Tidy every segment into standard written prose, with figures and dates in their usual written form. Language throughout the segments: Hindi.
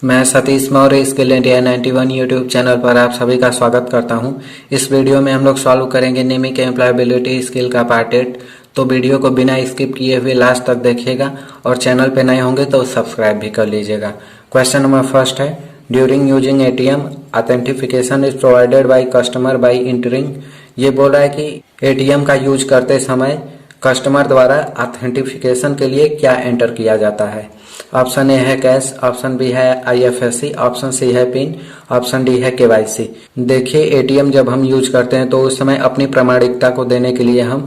मैं Satish Maurya skill India 91 YouTube channel पर आप सभी का स्वागत करता हूं। इस वीडियो में हम लोग सॉल्व करेंगे निमिक एम्प्लॉयबिलिटी स्किल का पार्ट 8। तो वीडियो को बिना स्किप किए हुए लास्ट तक देखिएगा और चैनल पे नए होंगे तो सब्सक्राइब भी कर लीजिएगा। क्वेश्चन नंबर फर्स्ट है, during using ATM authentification is provided by customer by entering. ये बोल रहा है कि एटीएम का यूज करते समय कस्टमर द्वारा ऑथेंटिफिकेशन के लिए क्या एंटर किया जाता है। ऑप्शन ए है कैश, ऑप्शन बी है आईएफएससी, ऑप्शन सी है पिन, ऑप्शन डी है केवाईसी। देखिए, एटीएम जब हम यूज करते हैं तो उस समय अपनी प्रामाणिकता को देने के लिए हम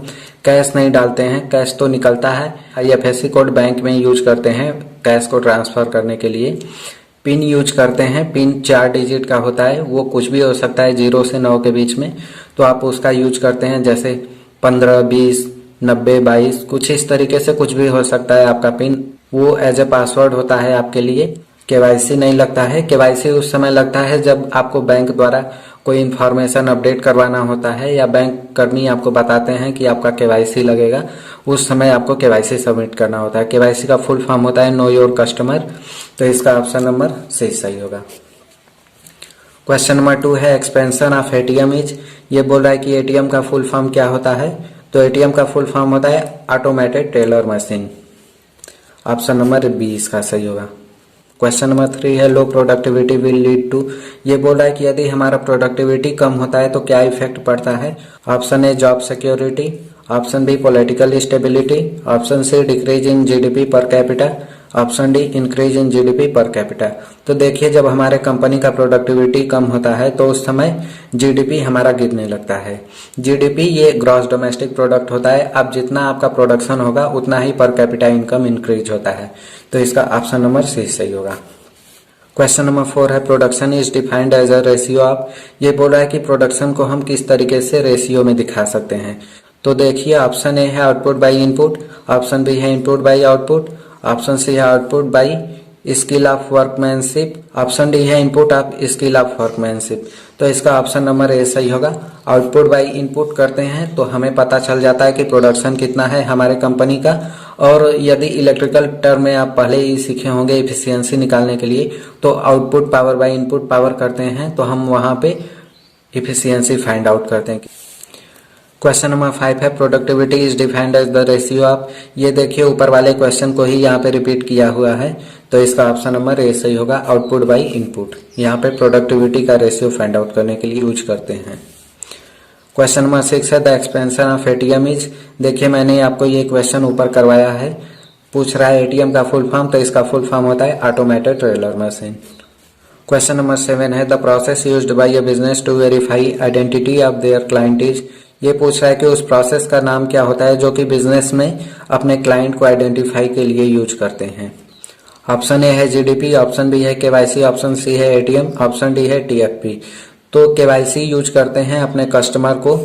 कैश नहीं डालते हैं, कैश तो निकलता है। आईएफएससी कोड बैंक में यूज करते हैं कैश को ट्रांसफर करने के लिए। पिन यूज करते हैं, पिन 4 डिजिट का होता है, वो कुछ भी हो सकता है 0 से 9 के बीच में, तो आप उसका यूज करते हैं, जैसे 15, 20, 90, 22, कुछ इस तरीके से कुछ भी हो सकता है आपका पिन, वो एज ए पासवर्ड होता है आपके लिए। केवाईसी नहीं लगता है। केवाईसी उस समय लगता है जब आपको बैंक द्वारा कोई इन्फॉर्मेशन अपडेट करवाना होता है या बैंक कर्मी आपको बताते हैं कि आपका केवाईसी लगेगा, उस समय आपको केवाईसी सबमिट करना होता है। केवाईसी का फुल फॉर्म होता है नो योर कस्टमर, तो इसका ऑप्शन नंबर सी सही होगा। क्वेश्चन नंबर 2 है, एक्सपेंशन ऑफ एटीएम इज। ये बोल रहा है कि एटीएम का फुल फॉर्म क्या होता है। तो एटीएम का फुल फॉर्म होता है automated teller machine. Option number B इसका सही होगा। क्वेश्चन नंबर 3 है, low productivity will lead to. ये बोल रहा है कि यदि हमारा प्रोडक्टिविटी कम होता है तो क्या इफेक्ट पड़ता है। Option A job security, option B political stability, option C decrease in GDP per capita, option D increase in GDP per capita. तो देखिए, जब हमारे कंपनी का प्रोडक्टिविटी कम होता है तो उस समय जीडीपी हमारा गिरने लगता है। जीडीपी ये ग्रॉस डोमेस्टिक प्रोडक्ट होता है। अब जितना आपका प्रोडक्शन होगा उतना ही पर कैपिटा इनकम इंक्रीज होता है, तो इसका ऑप्शन नंबर सी सही होगा। क्वेश्चन नंबर 4 है, production is defined as a ratio of. ये बोल रहा है कि प्रोडक्शन को हम किस तरीके से रेशियो में दिखा सकते हैं। तो देखिए, ऑप्शन ए है output by input, option B है input by output, option C है output by skill of workmanship, option D है input of skill of workmanship. तो इसका ऑप्शन नंबर ए सही होगा। आउटपुट बाई इनपुट करते हैं तो हमें पता चल जाता है कि प्रोडक्शन कितना है हमारे कंपनी का। और यदि इलेक्ट्रिकल टर्म में आप पहले ही सीखे होंगे इफिशियंसी निकालने के लिए, तो output power by input power करते हैं तो हम वहां पे इफिशियंसी फाइंड आउट करते हैं। क्वेश्चन नंबर 5 है, productivity is defined as the ratio of. ये देखिए, ऊपर वाले क्वेश्चन को ही यहाँ पे रिपीट किया हुआ है, तो इसका ऑप्शन नंबर ए सही होगा। आउटपुट बाई इनपुट यहाँ पे प्रोडक्टिविटी का रेशियो फाइंड आउट करने के लिए यूज करते हैं। क्वेश्चन नंबर 6 है, the expansion of ATM is. देखिए, मैंने आपको ये क्वेश्चन ऊपर करवाया है। पूछ रहा है एटीएम का फुल फॉर्म, तो इसका फुल फॉर्म होता है automated teller machine. Question number 7 है, the process used by a business to verify identity of their client is. ये पूछ रहा है कि उस प्रोसेस का नाम क्या होता है जो कि बिजनेस में अपने क्लाइंट को आइडेंटिफाई के लिए यूज करते हैं। ऑप्शन ए है जीडीपी, ऑप्शन बी है केवाईसी, ऑप्शन सी है एटीएम, ऑप्शन डी है टीएफपी। तो केवाईसी यूज करते हैं अपने कस्टमर को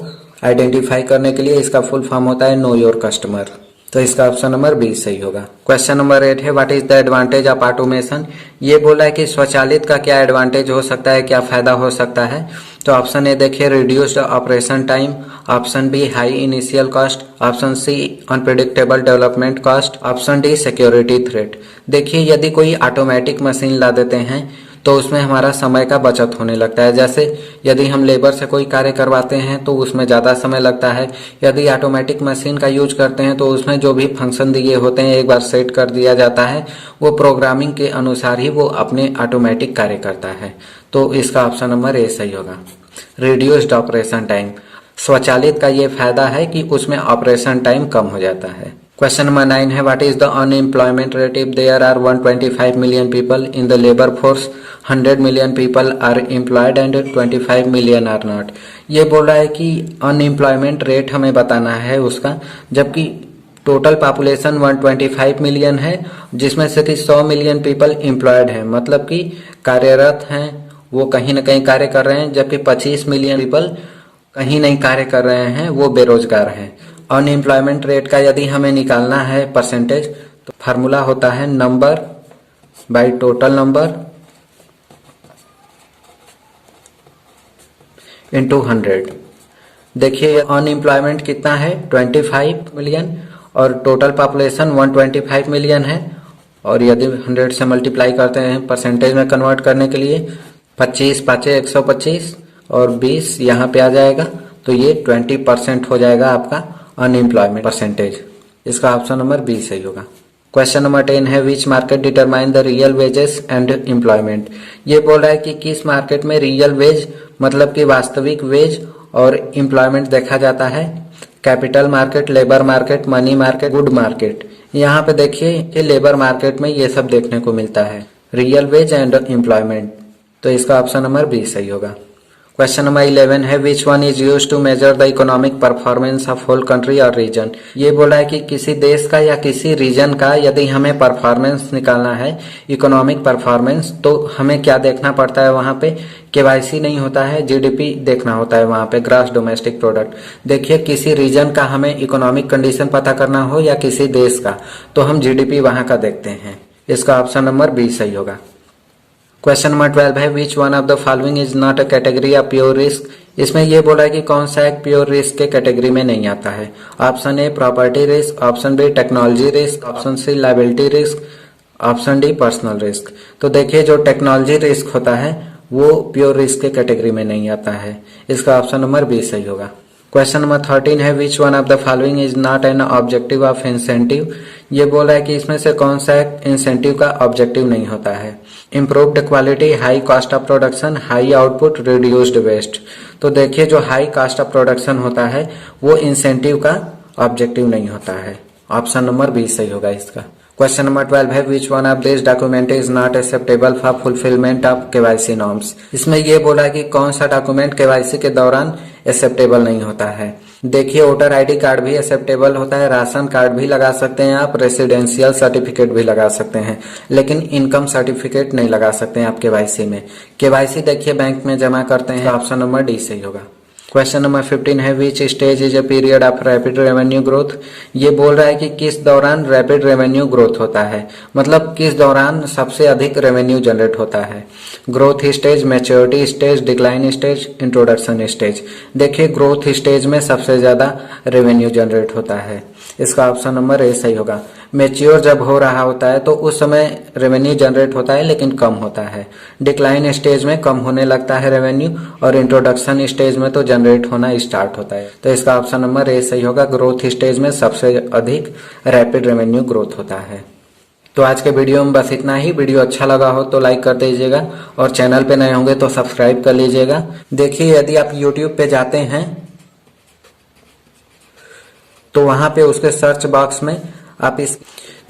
आइडेंटिफाई करने के लिए। इसका फुल फॉर्म होता है नो योर कस्टमर, तो इसका ऑप्शन नंबर बी सही होगा। क्वेश्चन नंबर 8 है, what is the advantage of automation. ये बोला है कि स्वचालित का क्या एडवांटेज हो सकता है, क्या फायदा हो सकता है। तो ऑप्शन ए देखिए, reduced operation time, option B high initial cost, option C unpredictable development cost, option D security threat. देखिए, यदि कोई ऑटोमेटिक मशीन ला देते हैं तो उसमें हमारा समय का बचत होने लगता है। जैसे यदि हम लेबर से कोई कार्य करवाते हैं तो उसमें ज़्यादा समय लगता है। यदि ऑटोमेटिक मशीन का यूज करते हैं तो उसमें जो भी फंक्शन दिए होते हैं एक बार सेट कर दिया जाता है, वो प्रोग्रामिंग के अनुसार ही वो अपने ऑटोमेटिक कार्य करता है। तो इसका ऑप्शन नंबर ए सही होगा। रिड्यूस्ड ऑपरेशन टाइम, स्वचालित का ये फायदा है कि उसमें ऑपरेशन टाइम कम हो जाता है। क्वेश्चन नंबर 9 है, what is the unemployment rate if there are 125 million people in the labour force, 100 million people are employed and 25 million are not. ये बोल रहा है कि अनएम्प्लॉयमेंट रेट हमें बताना है उसका, जबकि टोटल पॉपुलेशन 125 मिलियन है, जिसमें से कि 100 मिलियन पीपल एम्प्लॉयड हैं, मतलब कि कार्यरत हैं, वो कहीं ना कहीं कार्य कर रहे हैं, जबकि 25 मिलियन पीपल कहीं नहीं कार्य कर रहे हैं, वो बेरोजगार हैं। अनएम्प्लॉयमेंट रेट का यदि हमें निकालना है परसेंटेज, तो फार्मूला होता है number by total number into 100। देखिए, अनएम्प्लॉयमेंट कितना है 25 मिलियन और टोटल पॉपुलेशन 125 मिलियन है, और यदि 100 से मल्टीप्लाई करते हैं परसेंटेज में कन्वर्ट करने के लिए 25 पाँचे 125 और 20 यहाँ पे आ जाएगा, तो ये 20% हो जाएगा आपका अनएम्प्लॉयमेंट परसेंटेज। इसका ऑप्शन नंबर बी सही होगा। क्वेश्चन नंबर 10 है which market determine the real wages and employment. ये बोल रहा है कि किस मार्केट में रियल वेज मतलब कि वास्तविक वेज और एम्प्लॉयमेंट देखा जाता है। Capital market, labour market, money market, good market. यहाँ पे देखिए कि लेबर मार्केट में ये सब देखने को मिलता है, रियल वेज एंड एम्प्लॉयमेंट, तो इसका ऑप्शन नंबर बी सही होगा। क्वेश्चन नंबर 11 है which one is used to measure the economic performance of whole country और रीजन। ये बोला है कि किसी देश का या किसी रीजन का यदि हमें परफॉर्मेंस निकालना है, इकोनॉमिक परफॉर्मेंस, तो हमें क्या देखना पड़ता है वहां पे। केवाईसी नहीं होता है, जीडीपी देखना होता है वहां पे, ग्रॉस डोमेस्टिक प्रोडक्ट। देखिए किसी रीजन का हमें इकोनॉमिक कंडीशन पता करना हो या किसी देश का, तो हम जीडीपी वहां का देखते हैं। इसका ऑप्शन नंबर बी सही होगा। क्वेश्चन नंबर 12 है which one of the following is not a category of pure risk. इसमें यह बोला है कि कौन सा एक प्योर रिस्क के कैटेगरी में नहीं आता है। Option A property risk, option B technology risk, option C liability risk, option D personal risk. तो देखिए जो टेक्नोलॉजी रिस्क होता है वो प्योर रिस्क के कैटेगरी में नहीं आता है। इसका ऑप्शन नंबर बी सही होगा। क्वेश्चन नंबर 13 है which one of the following is not an objective of incentive. ये बोल रहा है कि इसमें से कौन सा एक इंसेंटिव का ऑब्जेक्टिव नहीं होता है। Improved quality, high cost of production, high output, reduced waste. तो देखिए जो हाई कॉस्ट ऑफ प्रोडक्शन होता है वो इंसेंटिव का ऑब्जेक्टिव नहीं होता है। ऑप्शन नंबर बी सही होगा इसका। क्वेश्चन नंबर 12 है which one of this document is not acceptable for fulfilment of KYC norms. इसमें यह बोला है कि कौन सा डॉक्यूमेंट केवाईसी के दौरान एक्सेप्टेबल नहीं होता है। देखिए वोटर आईडी कार्ड भी एक्सेप्टेबल होता है, राशन कार्ड भी लगा सकते हैं आप, रेसिडेंशियल सर्टिफिकेट भी लगा सकते हैं, लेकिन इनकम सर्टिफिकेट नहीं लगा सकते हैं आप केवाईसी में। केवाईसी देखिए बैंक में जमा करते हैं। ऑप्शन नंबर डी सही होगा। क्वेश्चन नंबर 15 है which stage is a period of rapid revenue growth. ये बोल रहा है कि किस दौरान रैपिड रेवेन्यू ग्रोथ होता है, मतलब किस दौरान सबसे अधिक रेवेन्यू जनरेट होता है। Growth stage, maturity stage, decline stage, introduction stage. देखिए ग्रोथ स्टेज में सबसे ज्यादा रेवेन्यू जनरेट होता है। इसका ऑप्शन नंबर ए सही होगा। मैच्योर जब हो रहा होता है तो उस समय रेवेन्यू जनरेट होता है लेकिन कम होता है। डिक्लाइन स्टेज में कम होने लगता है रेवेन्यू, और इंट्रोडक्शन स्टेज में तो जनरेट होना स्टार्ट होता है। तो इसका ऑप्शन नंबर ए सही होगा। ग्रोथ स्टेज में सबसे अधिक रैपिड रेवेन्यू ग्रोथ होता है। तो आज के वीडियो में बस इतना ही। वीडियो अच्छा लगा हो तो लाइक कर दीजिएगा और चैनल पे नए होंगे तो सब्सक्राइब कर लीजिएगा। देखिए यदि आप यूट्यूब पे जाते हैं तो वहां पे उसके सर्च बॉक्स में आप इस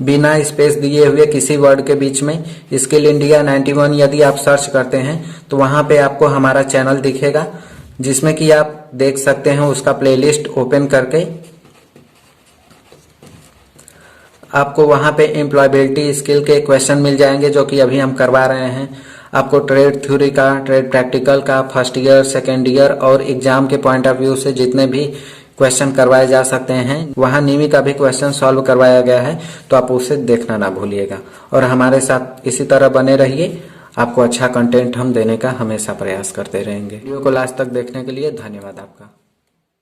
बिना स्पेस दिए हुए किसी वर्ड के बीच में स्किल इंडिया 91 यदि आप सर्च करते हैं तो वहां पे आपको हमारा चैनल दिखेगा, जिसमें कि आप देख सकते हैं उसका प्लेलिस्ट ओपन करके। आपको वहां पे एम्प्लॉयबिलिटी स्किल के क्वेश्चन मिल जाएंगे जो कि अभी हम करवा रहे हैं। आपको ट्रेड थ्योरी का, ट्रेड प्रैक्टिकल का, फर्स्ट ईयर, सेकेंड ईयर और एग्जाम के पॉइंट ऑफ व्यू से जितने भी क्वेश्चन करवाए जा सकते हैं, वहां नीमी का भी क्वेश्चन सॉल्व करवाया गया है, तो आप उसे देखना ना भूलिएगा। और हमारे साथ इसी तरह बने रहिए। आपको अच्छा कंटेंट हम देने का हमेशा प्रयास करते रहेंगे। वीडियो को लास्ट तक देखने के लिए धन्यवाद आपका।